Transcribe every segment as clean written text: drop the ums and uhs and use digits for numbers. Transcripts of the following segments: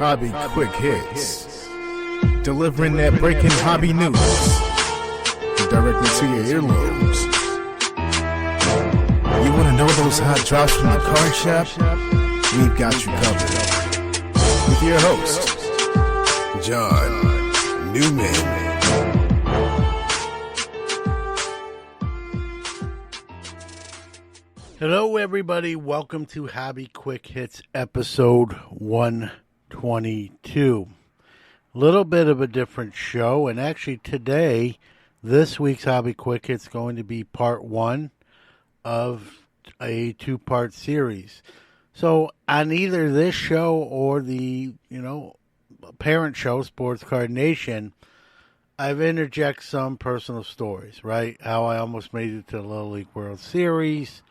Hobby Quick Hits. Delivering that breaking hobby news directly to your earlobes. You want to know those hot drops from the card shop? We've got you covered. With your host, John Newman. Hello, everybody. Welcome to Hobby Quick Hits, episode 122. A little bit of a different show, and actually today, this week's Hobby Quick Hits is going to be part one of a two-part series. So on either this show or the, parent show, Sports Card Nation, I've interjected some personal stories, right? How I almost made it to the Little League World Series,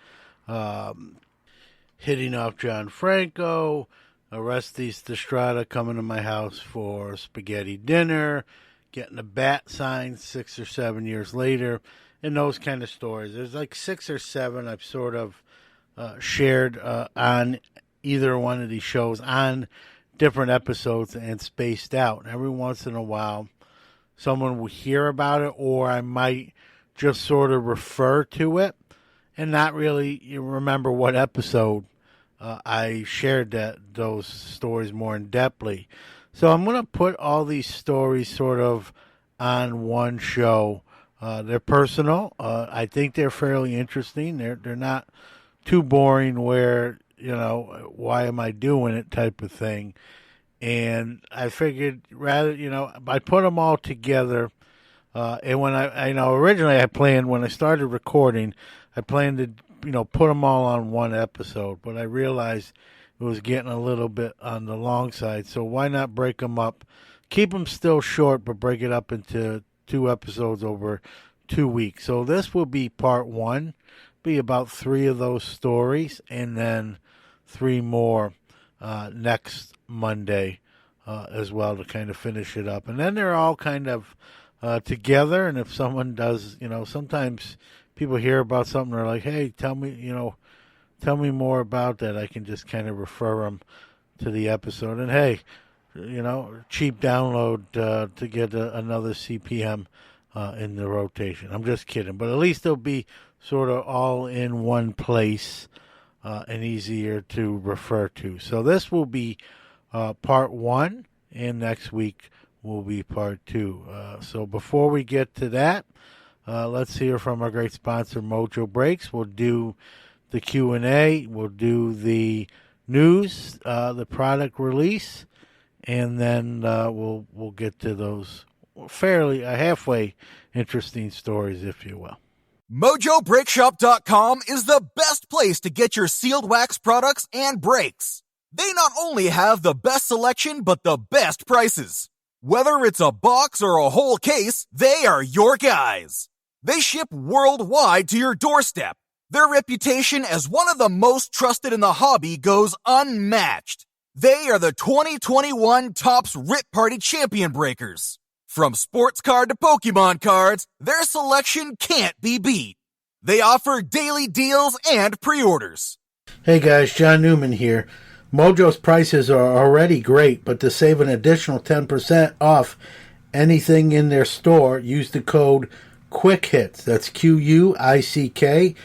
hitting off John Franco, Orestes Destrada coming to my house for spaghetti dinner, getting a bat signed 6 or 7 years later, and those kind of stories. There's like 6 or 7 I've sort of shared on either one of these shows on different episodes and spaced out. And every once in a while, someone will hear about it, or I might just sort of refer to it and not really remember what episode I shared those stories more in depthly. So I'm going to put all these stories sort of on one show. They're personal. I think they're fairly interesting. They're not too boring where, why am I doing it type of thing. And I figured rather, I put them all together. And when originally I planned, when I started recording, I planned to, put them all on one episode, but I realized it was getting a little bit on the long side. So why not break them up, keep them still short, but break it up into 2 episodes over 2 weeks. So this will be part 1, be about 3 of those stories, and then 3 more next Monday as well to kind of finish it up. And then they're all kind of together. And if someone does, sometimes people hear about something, they're like, hey, tell me more about that. I can just kind of refer them to the episode. And hey, cheap download to get another CPM in the rotation. I'm just kidding. But at least they'll be sort of all in one place and easier to refer to. So this will be part 1, and next week will be part 2. So before we get to that, let's hear from our great sponsor, Mojo Breaks. We'll do the Q&A. We'll do the news, the product release, and then we'll get to those fairly halfway interesting stories, if you will. MojoBreakShop.com is the best place to get your sealed wax products and brakes. They not only have the best selection, but the best prices. Whether it's a box or a whole case, they are your guys. They ship worldwide to your doorstep. Their reputation as one of the most trusted in the hobby goes unmatched. They are the 2021 Topps Rip Party Champion Breakers. From sports card to Pokemon cards, their selection can't be beat. They offer daily deals and pre-orders. Hey guys, John Newman here. Mojo's prices are already great, but to save an additional 10% off anything in their store, use the code QUICKHITS. That's QUICKHITS.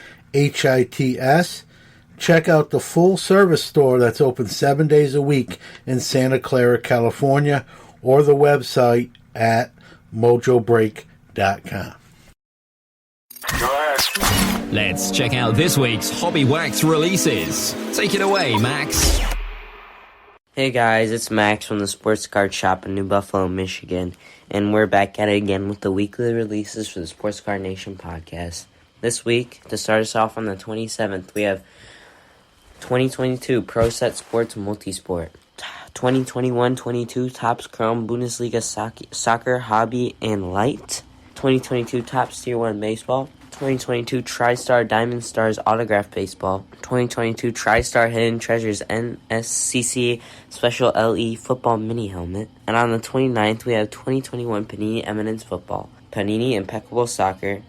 Check out the full service store that's open 7 days a week in Santa Clara, California, or the website at mojobreak.com. Let's check out this week's Hobby Wax releases. Take it away, Max. Hey guys, it's Max from the Sports Card Shop in New Buffalo, Michigan, and we're back at it again with the weekly releases for the Sports Card Nation podcast. This week, to start us off on the 27th, we have 2022 Pro Set Sports Multisport, 2021-22 Topps Chrome Bundesliga Soccer Hobby and Light, 2022 Topps Tier 1 Baseball, 2022 TriStar Diamond Stars Autograph Baseball, 2022 TriStar Hidden Treasures NSCC Special LE Football Mini Helmet, and on the 29th we have 2021 Panini Eminence Football, Panini Impeccable Soccer,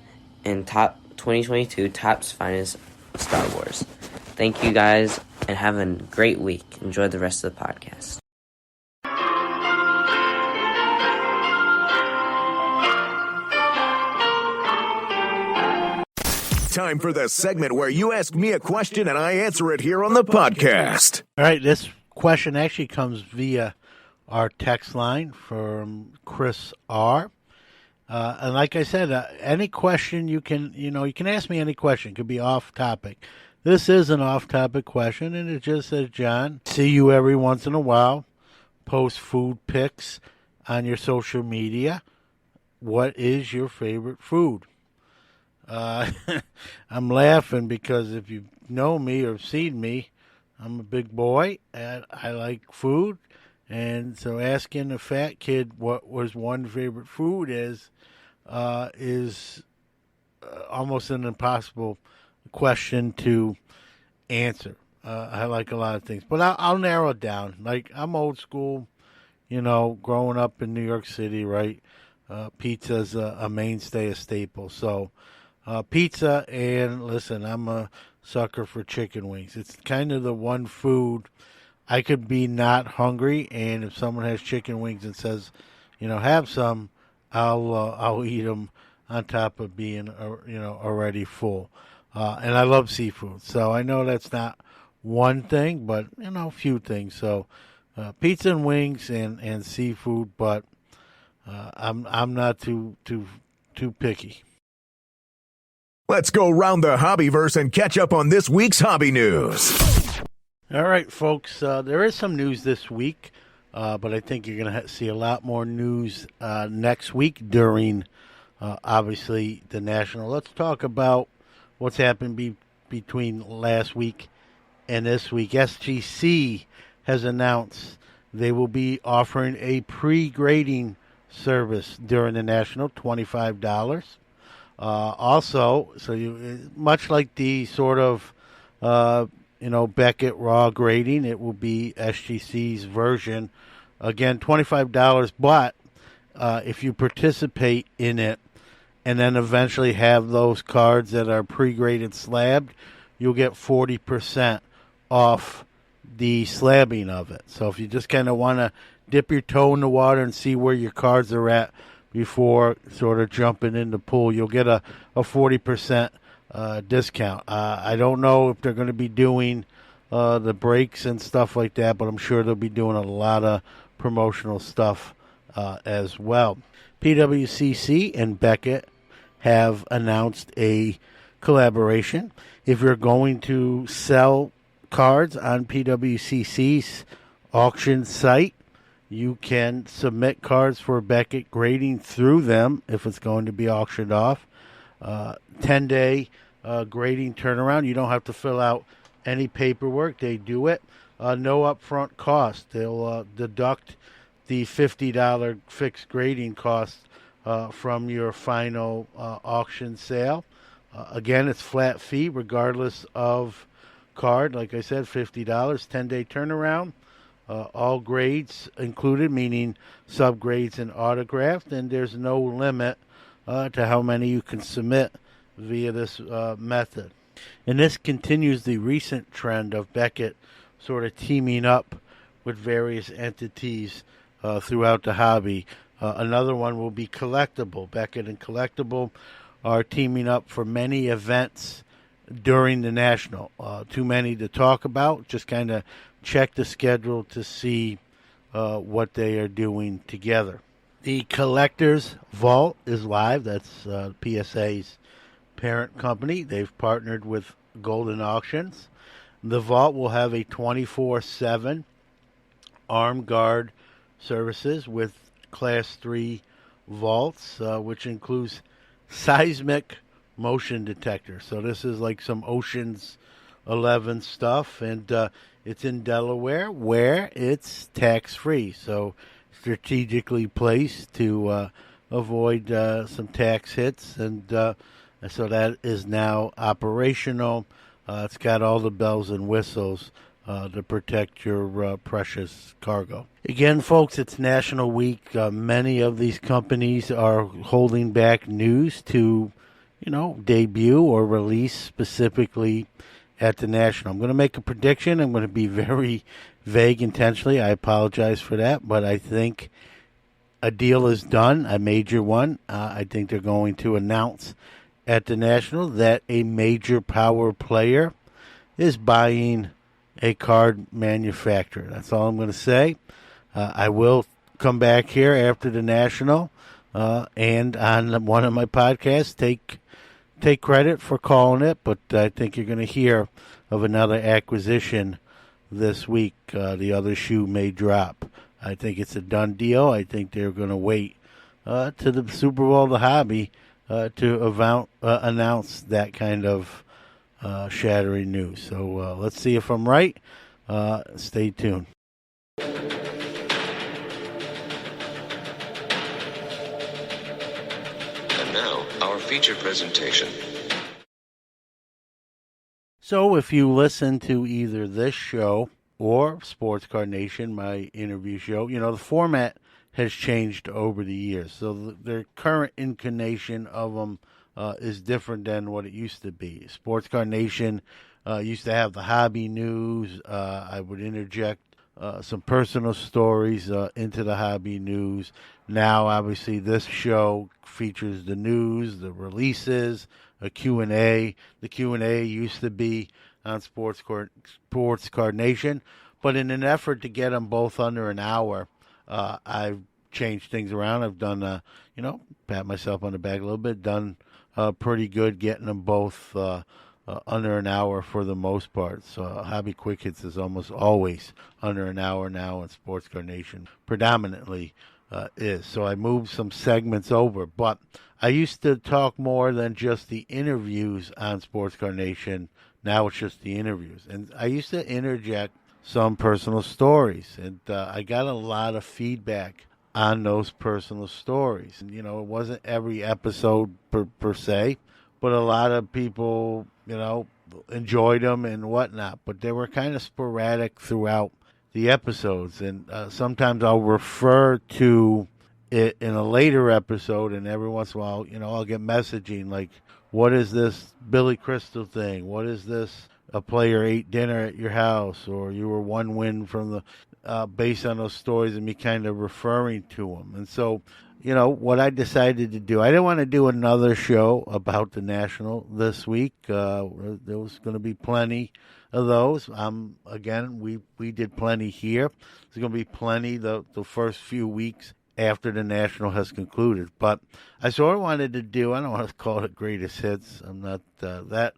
and 2022 Topps Finest Star Wars. Thank you guys, and have a great week. Enjoy the rest of the podcast. Time for the segment where you ask me a question and I answer it here on the podcast. All right, this question actually comes via our text line from Chris R. And like I said, any question you can ask me any question. It could be off topic. This is an off topic question, and it just says, John, see you every once in a while, post food pics on your social media. What is your favorite food? I'm laughing because if you know me or seen me, I'm a big boy and I like food. And so asking a fat kid what was one favorite food is almost an impossible question to answer. I like a lot of things, but I'll narrow it down. Like, I'm old school, growing up in New York City, right? Pizza's a mainstay, a staple. So pizza, and listen, I'm a sucker for chicken wings. It's kind of the one food I could be not hungry, and if someone has chicken wings and says, have some, I'll eat them on top of being, already full. And I love seafood, so I know that's not one thing, but a few things. So pizza and wings and seafood, but I'm not too picky. Let's go round the hobbyverse and catch up on this week's hobby news. All right, folks, there is some news this week, but I think you're going to see a lot more news next week during, obviously, the National. Let's talk about what's happened between last week and this week. SGC has announced they will be offering a pre-grading service during the National, $25. Also, so much like the sort of Beckett raw grading, it will be SGC's version. Again, $25, but if you participate in it and then eventually have those cards that are pre-graded slabbed, you'll get 40% off the slabbing of it. So if you just kind of want to dip your toe in the water and see where your cards are at before sort of jumping in the pool, you'll get a 40% discount. I don't know if they're going to be doing the breaks and stuff like that, but I'm sure they'll be doing a lot of promotional stuff as well. PWCC and Beckett have announced a collaboration. If you're going to sell cards on PWCC's auction site, you can submit cards for Beckett grading through them if it's going to be auctioned off. 10-day grading turnaround. You don't have to fill out any paperwork. They do it. No upfront cost. They'll deduct the $50 fixed grading cost from your final auction sale. Again, it's flat fee regardless of card. Like I said, $50, 10-day turnaround. All grades included, meaning subgrades and autographed, and there's no limit to how many you can submit via this method. And this continues the recent trend of Beckett sort of teaming up with various entities throughout the hobby. Another one will be Collectible. Beckett and Collectible are teaming up for many events during the National. Too many to talk about. Just kind of check the schedule to see what they are doing together. The Collectors Vault is live. That's PSA's parent company. They've partnered with Golden Auctions. The Vault will have a 24/7 armed guard services with Class 3 vaults, which includes seismic motion detector. So this is like some Ocean's 11 stuff, and it's in Delaware where it's tax-free. So strategically placed to avoid some tax hits, and so that is now operational. It's got all the bells and whistles to protect your precious cargo. Again, folks, it's National Week. Many of these companies are holding back news to, debut or release specifically at the National. I'm going to make a prediction. I'm going to be very vague intentionally. I apologize for that, but I think a deal is done, a major one. I think they're going to announce at the National that a major power player is buying a card manufacturer. That's all I'm going to say. I will come back here after the National and on one of my podcasts take credit for calling it, but I think you're going to hear of another acquisition this week. The other shoe may drop. I think it's a done deal. I think they're going to wait to the Super Bowl of the hobby to announce that kind of shattering news. So let's see if I'm right. Stay tuned. And now, our feature presentation. So if you listen to either this show or Sports Card Nation, my interview show, the format has changed over the years. So the current incarnation of them is different than what it used to be. Sports Card Nation used to have the hobby news. I would interject some personal stories into the hobby news. Now, obviously, this show features the news, the releases, a Q&A. The Q&A used to be on Sports Card Nation, but in an effort to get them both under an hour, I've changed things around. I've done, pat myself on the back a little bit, done pretty good getting them both under an hour for the most part. So Hobby Quick Hits is almost always under an hour now, and Sports Card Nation predominantly is. So I moved some segments over, but I used to talk more than just the interviews on Sports Card Nation. Now it's just the interviews. And I used to interject some personal stories, and I got a lot of feedback on those personal stories. And, it wasn't every episode per se, but a lot of people, enjoyed them and whatnot. But they were kind of sporadic throughout the episodes. And sometimes I'll refer to it in a later episode, and every once in a while, I'll get messaging like, what is this Billy Crystal thing? What is this? A player ate dinner at your house, or you were one win from the, based on those stories, and me kind of referring to them. And so, what I decided to do, I didn't want to do another show about the National this week. There was going to be plenty of those. Again, we did plenty here. There's going to be plenty the first few weeks after the National has concluded. But I sort of wanted to do, I don't want to call it greatest hits. I'm not that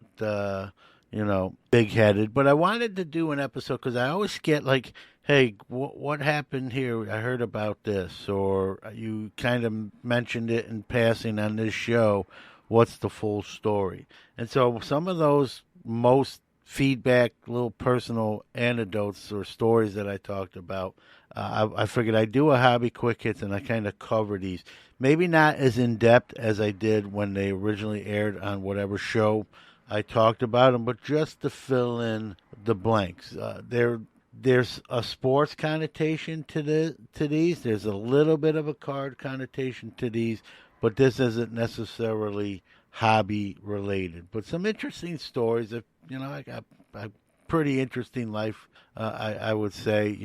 big-headed. But I wanted to do an episode because I always get like, hey, what happened here? I heard about this. Or you kind of mentioned it in passing on this show. What's the full story? And so some of those most feedback, little personal anecdotes or stories that I talked about, I figured I'd do a Hobby Quick Hits, and I kind of cover these. Maybe not as in-depth as I did when they originally aired on whatever show I talked about them, but just to fill in the blanks. There's a sports connotation to these. There's a little bit of a card connotation to these, but this isn't necessarily hobby-related. But some interesting stories. I got a pretty interesting life, I would say.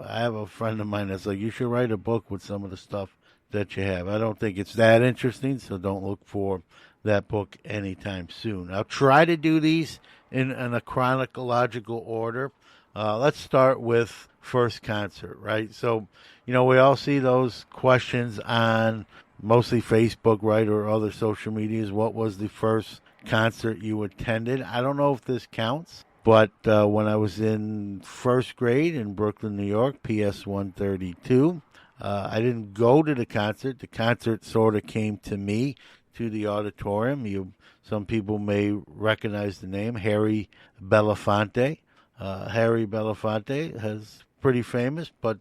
I have a friend of mine that's like, you should write a book with some of the stuff that you have. I don't think it's that interesting, so don't look for that book anytime soon. I'll try to do these in a chronological order. Let's start with first concert, right? So, we all see those questions on mostly Facebook, right, or other social medias. What was the first concert you attended? I don't know if this counts, but when I was in first grade in Brooklyn, New York, Ep.122, I didn't go to the concert. The concert sort of came to me, to the auditorium. Some people may recognize the name, Harry Belafonte. Harry Belafonte is pretty famous, but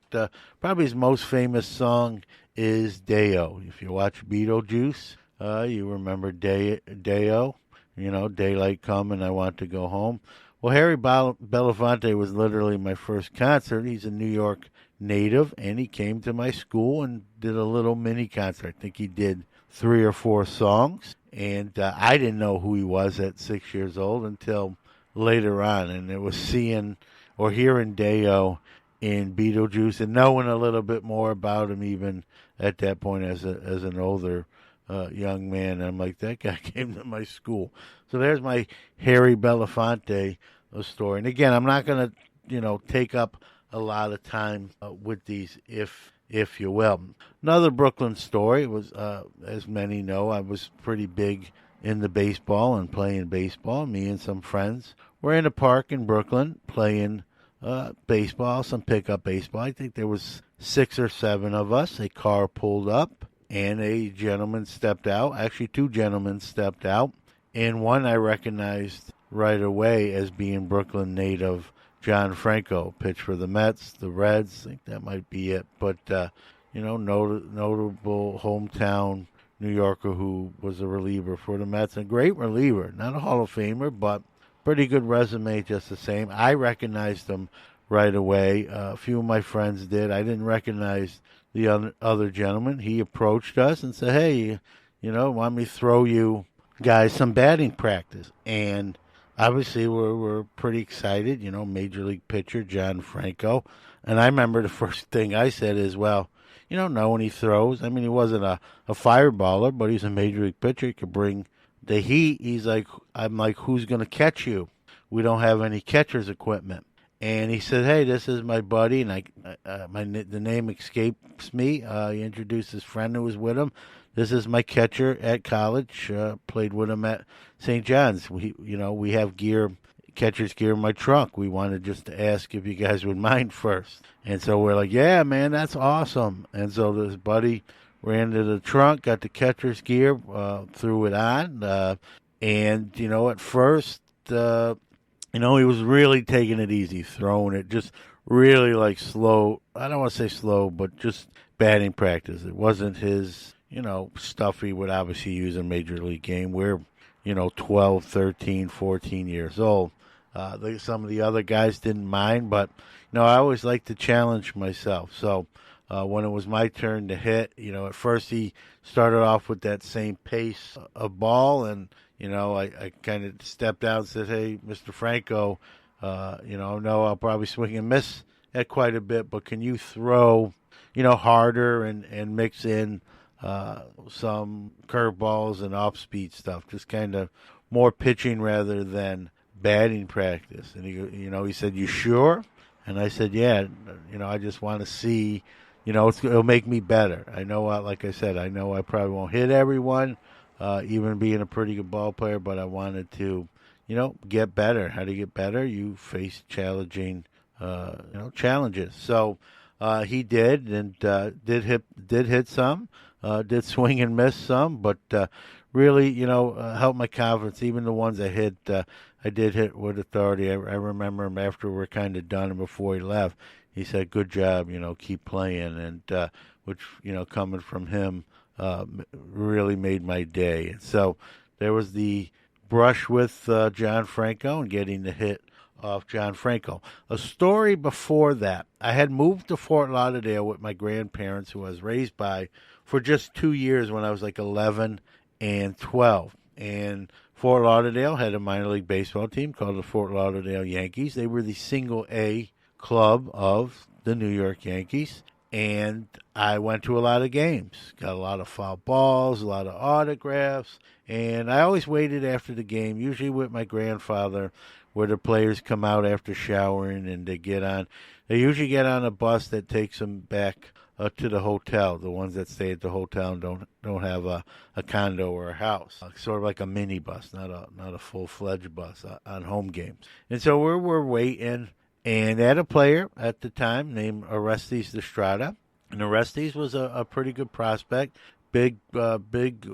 probably his most famous song is Deo. If you watch Beetlejuice, you remember Deo, Daylight Come and I Want to Go Home. Well, Harry Belafonte was literally my first concert. He's a New York native, and he came to my school and did a little mini concert. I think he did 3 or 4 songs, and I didn't know who he was at 6 years old until later on, and it was seeing or hearing Deo in Beetlejuice and knowing a little bit more about him even at that point as an older young man. And I'm like, that guy came to my school. So there's my Harry Belafonte story. And again, I'm not going to, take up a lot of time with these, if you will. Another Brooklyn story was, as many know, I was pretty big into baseball and playing baseball. Me and some friends were in a park in Brooklyn playing baseball, some pickup baseball. I think there was 6 or 7 of us. A car pulled up and a gentleman stepped out. Actually, 2 gentlemen stepped out, and one I recognized right away as being Brooklyn native John Franco. Pitched for the Mets, the Reds. I think that might be it. But notable hometown New Yorker who was a reliever for the Mets. A great reliever, not a Hall of Famer, but pretty good resume just the same. I recognized him right away. A few of my friends did. I didn't recognize the other gentleman. He approached us and said, hey, want me to throw you guys some batting practice? And obviously we're pretty excited, Major League pitcher John Franco. And I remember the first thing I said is, well, you don't know when he throws. I mean, he wasn't a fireballer, but he's a Major League pitcher. He could bring the heat. I'm like, who's going to catch you? We don't have any catcher's equipment. And he said, hey, this is my buddy, and the name escapes me. He introduced his friend who was with him. This is my catcher at college, played with him at St. John's. We have catcher's gear in my trunk. We wanted just to ask if you guys would mind first. And so we're like, yeah, man, that's awesome. And so this buddy ran to the trunk, got the catcher's gear, threw it on. And, at first, he was really taking it easy, throwing it just really like slow. I don't want to say slow, but just batting practice. It wasn't his, stuff he would obviously use in a major league game. We're, 12, 13, 14 years old. Some of the other guys didn't mind, but, I always like to challenge myself. So when it was my turn to hit, at first he started off with that same pace of ball, and I kind of stepped out and said, hey, Mr. Franco, no, I'll probably swing and miss at quite a bit, but can you throw, harder and mix in some curveballs and off-speed stuff, just kind of more pitching rather than batting practice? And he said, you sure? And I said, yeah, I just want to see, it'll make me better. I know, like I said, I know I probably won't hit everyone, even being a pretty good ball player, but I wanted to, get better. How to get better? You face challenging, challenges. So he did, and did hit some, did swing and miss some, but really, helped my confidence. Even the ones I hit, I did hit with authority. I remember him after we're kind of done and before he left. He said, good job, keep playing, and which, coming from him, really made my day. And so there was the brush with John Franco and getting the hit off John Franco. A story before that, I had moved to Fort Lauderdale with my grandparents, who I was raised by, for just 2 years when I was like 11 and 12. And Fort Lauderdale had a minor league baseball team called the Fort Lauderdale Yankees. They were the single A club of the New York Yankees. And I went to a lot of games, got a lot of foul balls, a lot of autographs. And I always waited after the game, usually with my grandfather, where the players come out after showering and they usually get on a bus that takes them back to the hotel. The ones that stay at the hotel and don't have a condo or a house, sort of like a mini bus, not a full-fledged bus on home games. And so we're waiting, and I had a player at the time named Orestes Estrada, and Orestes was a pretty good prospect, big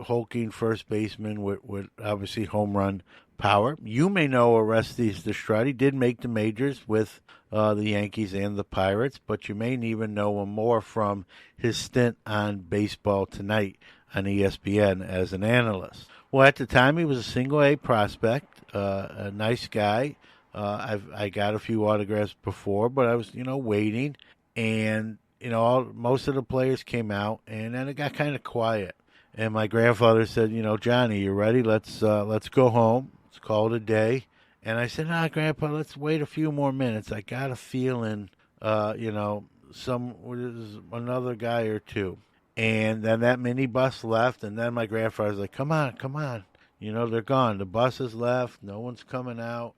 hulking first baseman with obviously home run power. You may know Orestes Estrada. He did make the majors with the Yankees and the Pirates, but you may even know him more from his stint on Baseball Tonight on ESPN as an analyst. Well, at the time, he was a single-A prospect, a nice guy. I got a few autographs before, but I was, waiting, and most of the players came out, and then it got kind of quiet. And my grandfather said, Johnny, you ready? Let's go home. Let's call it a day. And I said, Grandpa, let's wait a few more minutes. I got a feeling, another guy or two. And then that minibus left, and then my grandfather's like, come on, come on. They're gone. The bus has left. No one's coming out.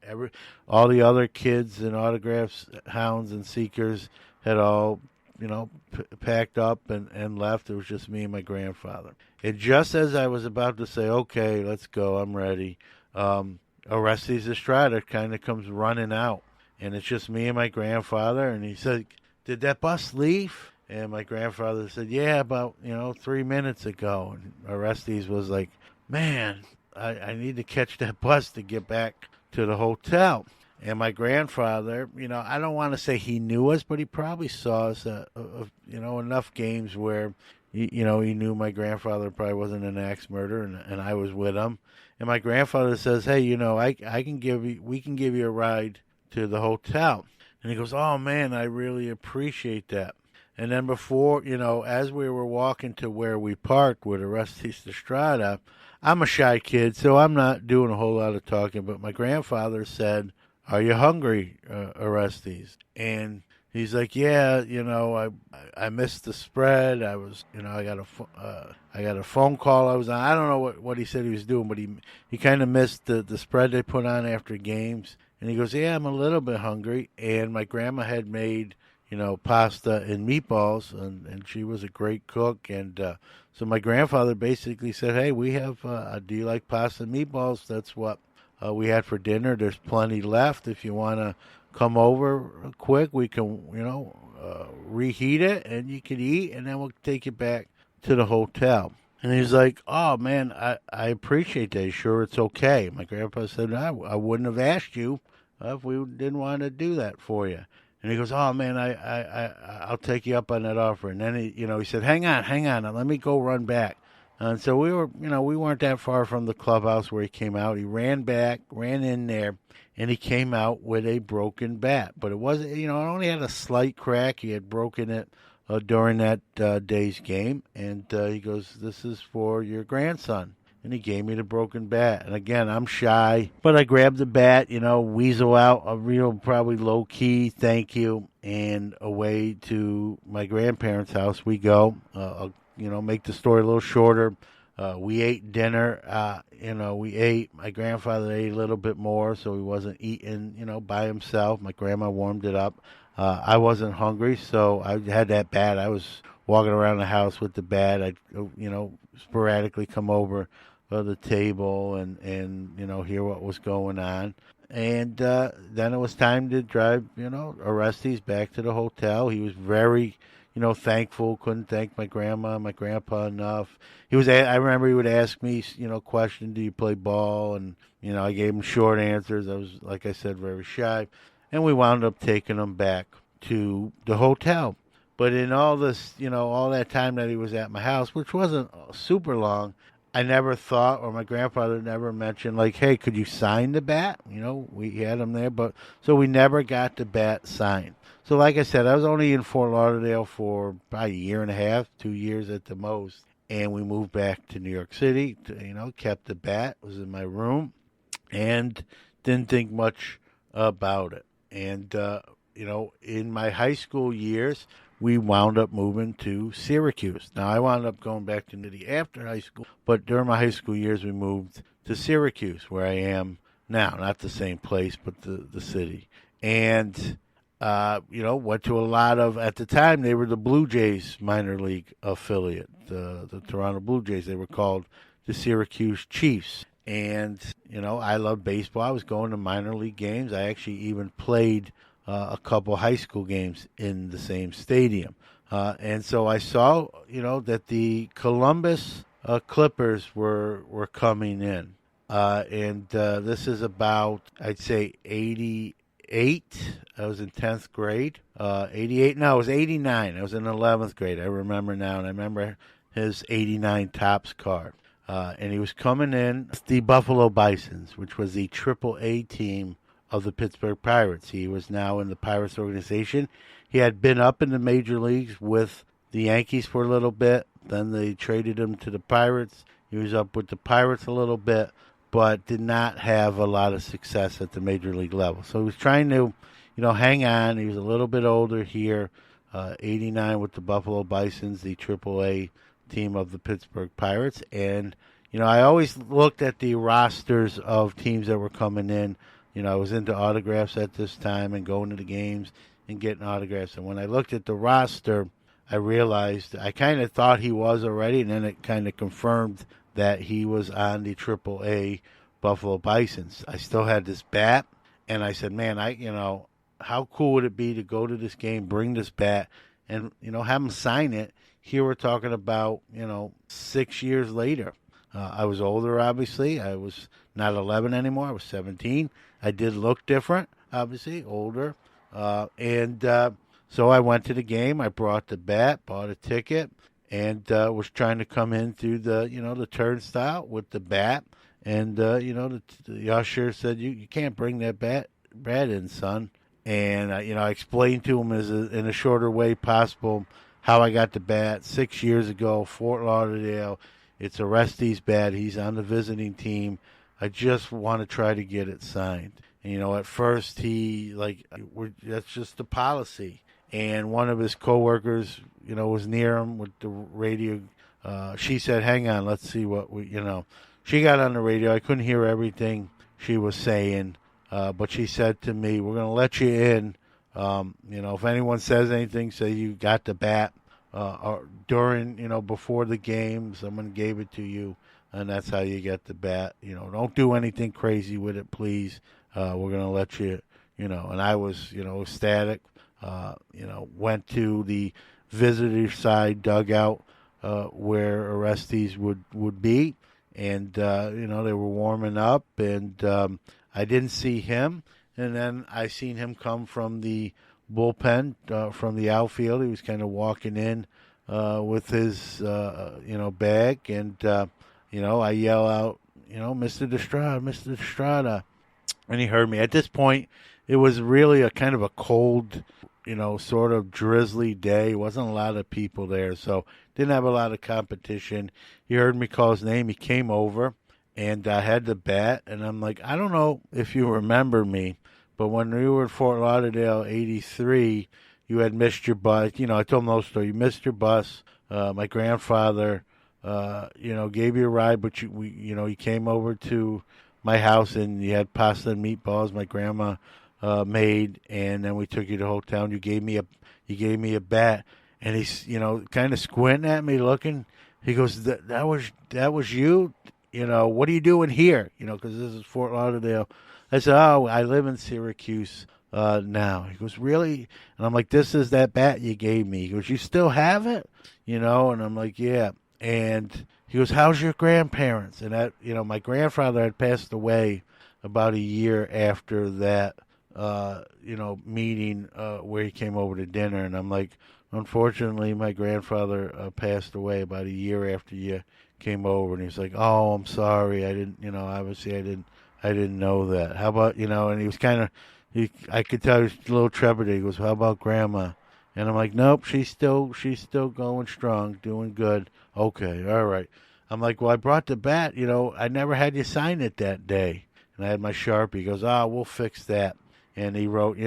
All the other kids and autographs, hounds and seekers had all, packed up and left. It was just me and my grandfather. And just as I was about to say, okay, let's go, I'm ready, Orestes Estrada kind of comes running out. And it's just me and my grandfather. And he said, did that bus leave? And my grandfather said, yeah, about, 3 minutes ago. And Orestes was like, man, I need to catch that bus to get back to the hotel. And my grandfather, I don't want to say he knew us, but he probably saw us, enough games where, he knew my grandfather probably wasn't an axe murderer, and I was with him. And my grandfather says, hey, we can give you a ride to the hotel. And he goes, oh, man, I really appreciate that. And then before, as we were walking to where we parked with Orestes Estrada, I'm a shy kid, so I'm not doing a whole lot of talking. But my grandfather said, are you hungry, Orestes? And he's like, yeah, I missed the spread. I was, I got a phone call I was on. I don't know what he said he was doing, but he kind of missed the spread they put on after games. And he goes, yeah, I'm a little bit hungry. And my grandma had made, pasta and meatballs, and she was a great cook. And so my grandfather basically said, hey, we have, do you like pasta and meatballs? That's what we had for dinner. There's plenty left. If you want to come over quick, we can, reheat it, and you can eat, and then we'll take you back to the hotel. And he's like, oh, man, I appreciate that. Sure, it's okay. My grandpa said, I wouldn't have asked you if we didn't want to do that for you. And he goes, oh, man, I'll take you up on that offer. And then, he said, hang on, let me go run back. And so we weren't that far from the clubhouse where he came out. He ran in there, and he came out with a broken bat. But it wasn't, it only had a slight crack. He had broken it during that day's game. And he goes, this is for your grandson. And he gave me the broken bat. And again, I'm shy, but I grabbed the bat, weasel out a real probably low-key thank you, and away to my grandparents' house we go. Make the story a little shorter. We ate dinner. We ate. My grandfather ate a little bit more, so he wasn't eating, by himself. My grandma warmed it up. I wasn't hungry, so I had that bat. I was walking around the house with the bat. I'd, sporadically come over the table and hear what was going on. And then it was time to drive, Orestes back to the hotel. He was very, thankful. Couldn't thank my grandma and my grandpa enough. I remember he would ask me, question, do you play ball? And, I gave him short answers. I was, like I said, very shy. And we wound up taking him back to the hotel. But in all this, all that time that he was at my house, which wasn't super long, I never thought, or my grandfather never mentioned, like, hey, could you sign the bat? We had him there, but so we never got the bat signed. So like I said, I was only in Fort Lauderdale for probably a year and a half, 2 years at the most. And we moved back to New York City, kept the bat, was in my room, and didn't think much about it. And, in my high school years, we wound up moving to Syracuse. Now, I wound up going back to Nitty after high school, but during my high school years, we moved to Syracuse, where I am now. Not the same place, but the city. And, went to a lot of, at the time, they were the Blue Jays minor league affiliate, the Toronto Blue Jays. They were called the Syracuse Chiefs. And, I love baseball. I was going to minor league games. I actually even played a couple high school games in the same stadium. And so I saw, that the Columbus Clippers were coming in. And this is about, I'd say, 88. I was in 10th grade. 88. No, it was 89. I was in 11th grade. I remember now. And I remember his 89 Topps card. And he was coming in the Buffalo Bisons, which was the AAA team of the Pittsburgh Pirates. He was now in the Pirates organization. He had been up in the major leagues with the Yankees for a little bit. Then they traded him to the Pirates. He was up with the Pirates a little bit, but did not have a lot of success at the major league level. So he was trying to, hang on. He was a little bit older here. '89 with the Buffalo Bisons, the AAA team of the Pittsburgh Pirates. And, I always looked at the rosters of teams that were coming in. I was into autographs at this time and going to the games and getting autographs. And when I looked at the roster, I realized I kind of thought he was already, and then it kind of confirmed that he was on the AAA Buffalo Bisons. I still had this bat, and I said, man, how cool would it be to go to this game, bring this bat, and, have him sign it? Here we're talking about, 6 years later. I was older, obviously. I was not 11 anymore. I was 17. I did look different, obviously, older. So I went to the game. I brought the bat, bought a ticket, and was trying to come in through the turnstile with the bat. And, the usher said, you can't bring that bat in, son. And, I explained to him in a shorter way possible how I got the bat 6 years ago, Fort Lauderdale. It's Orestes' bat. He's on the visiting team. I just want to try to get it signed. And, at first that's just the policy. And one of his coworkers, was near him with the radio. She said, hang on, let's see what She got on the radio. I couldn't hear everything she was saying. But she said to me, we're going to let you in. If anyone says anything, say you got the bat. Or during, before the game, someone gave it to you, and that's how you get the bat. Don't do anything crazy with it, please. We're going to let you, and I was, ecstatic. Went to the visitor side dugout where Orestes would be, and, they were warming up, and I didn't see him, and then I seen him come from the bullpen, from the outfield. He was kind of walking in with his, bag, and, I yell out, Mr. Destrada, Mr. Destrada, and he heard me. At this point, it was really a kind of a cold, sort of drizzly day. There wasn't a lot of people there, so didn't have a lot of competition. He heard me call his name. He came over, and I had the bat, and I'm like, I don't know if you remember me, but when we were at Fort Lauderdale, '83, you had missed your bus. I told him the whole story. You missed your bus. My grandfather, gave you a ride, but you came over to my house and you had pasta and meatballs my grandma made, and then we took you to the hotel. And you gave me a bat, and he's kind of squinting at me, looking. He goes, that was you. What are you doing here? Because this is Fort Lauderdale. I said, oh, I live in Syracuse now. He goes, really? And I'm like, this is that bat you gave me. He goes, you still have it? And I'm like, yeah. And he goes, how's your grandparents? And that, my grandfather had passed away about a year after that, meeting where he came over to dinner. And I'm like, unfortunately, my grandfather passed away about a year after you came over. And he's like, oh, I'm sorry. I didn't, obviously I didn't know that. How about, and he was kind of, I could tell he was a little trepidate. He goes, how about Grandma? And I'm like, nope, she's still going strong, doing good. Okay, all right. I'm like, well, I brought the bat. I never had you sign it that day. And I had my Sharpie. He goes, we'll fix that. And he wrote,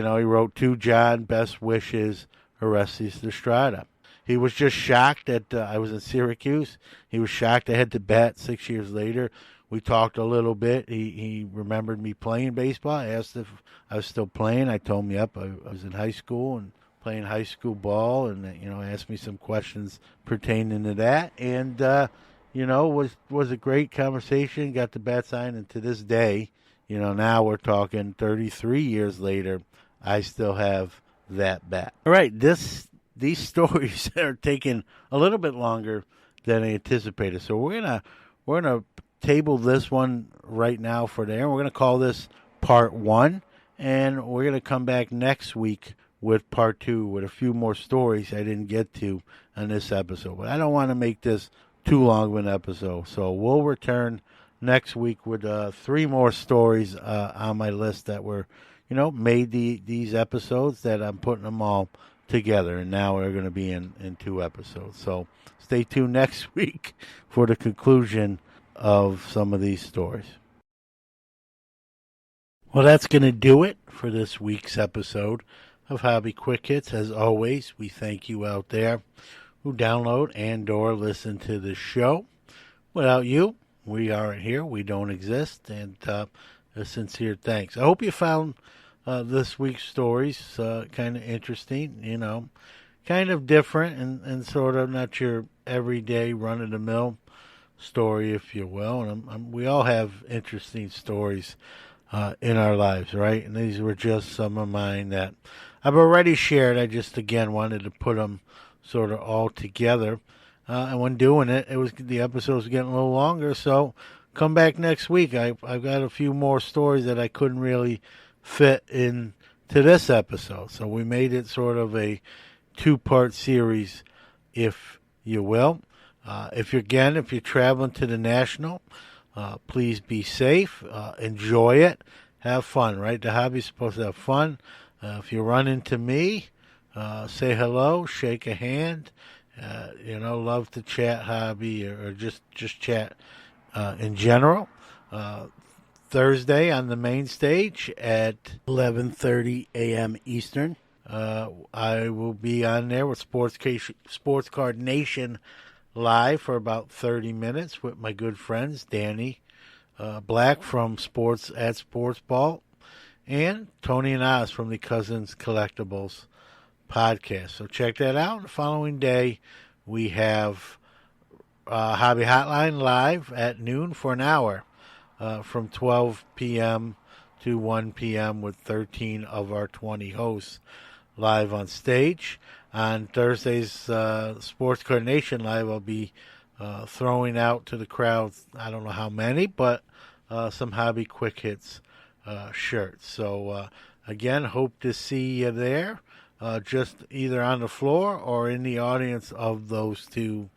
to John, best wishes, Orestes Destrada. He was just shocked that I was in Syracuse. He was shocked I had the bat 6 years later. We talked a little bit. He remembered me playing baseball. I asked if I was still playing. I told him, yep, I was in high school and playing high school ball, and asked me some questions pertaining to that. And was a great conversation. Got the bat signed, and to this day, now we're talking 33 years later, I still have that bat. All right, these stories are taking a little bit longer than I anticipated, so we're gonna table this one right now for there. We're gonna call this part 1, and we're gonna come back next week with part 2 with a few more stories I didn't get to on this episode. But I don't want to make this too long of an episode, so we'll return next week with 3 more stories on my list that were, made these episodes, that I'm putting them all together, and now we're going to be in 2 episodes. So stay tuned next week for the conclusion of some of these stories. Well, that's going to do it for this week's episode of Hobby Quick Hits. As always, we thank you out there who download and or listen to the show. Without you, we aren't here. We don't exist. And a sincere thanks. I hope you found this week's stories kind of interesting, kind of different and sort of not your everyday run-of-the-mill story, if you will. And we all have interesting stories in our lives, right? And these were just some of mine that I've already shared. I just, again, wanted to put them sort of all together. And when doing it, the episode was getting a little longer, so come back next week. I've got a few more stories that I couldn't really fit into this episode. So we made it sort of a two-part series, if you will. If you're traveling to the National, please be safe, enjoy it, have fun, right? The hobby's supposed to have fun. If you run into me, say hello, shake a hand. Love to chat hobby or just chat in general. Thursday on the main stage at 11:30 a.m. Eastern. I will be on there with Sports Card Nation live for about 30 minutes with my good friends Danny Black from Sports at Sports Ball and Tony and Oz from the Cousins Collectibles podcast. So check that out. The following day, we have Hobby Hotline live at noon for an hour from 12 p.m. to 1 p.m. with 13 of our 20 hosts live on stage. On Thursday's Sports Card Nation Live, I'll be throwing out to the crowd, I don't know how many, but some Hobby Quick Hits shirts. So, again, hope to see you there. Just either on the floor or in the audience of those two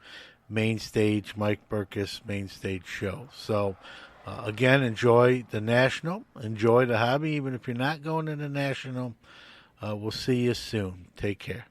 main stage, Mike Burkus main stage shows. So, again, enjoy the National, enjoy the hobby, even if you're not going to the National. We'll see you soon. Take care.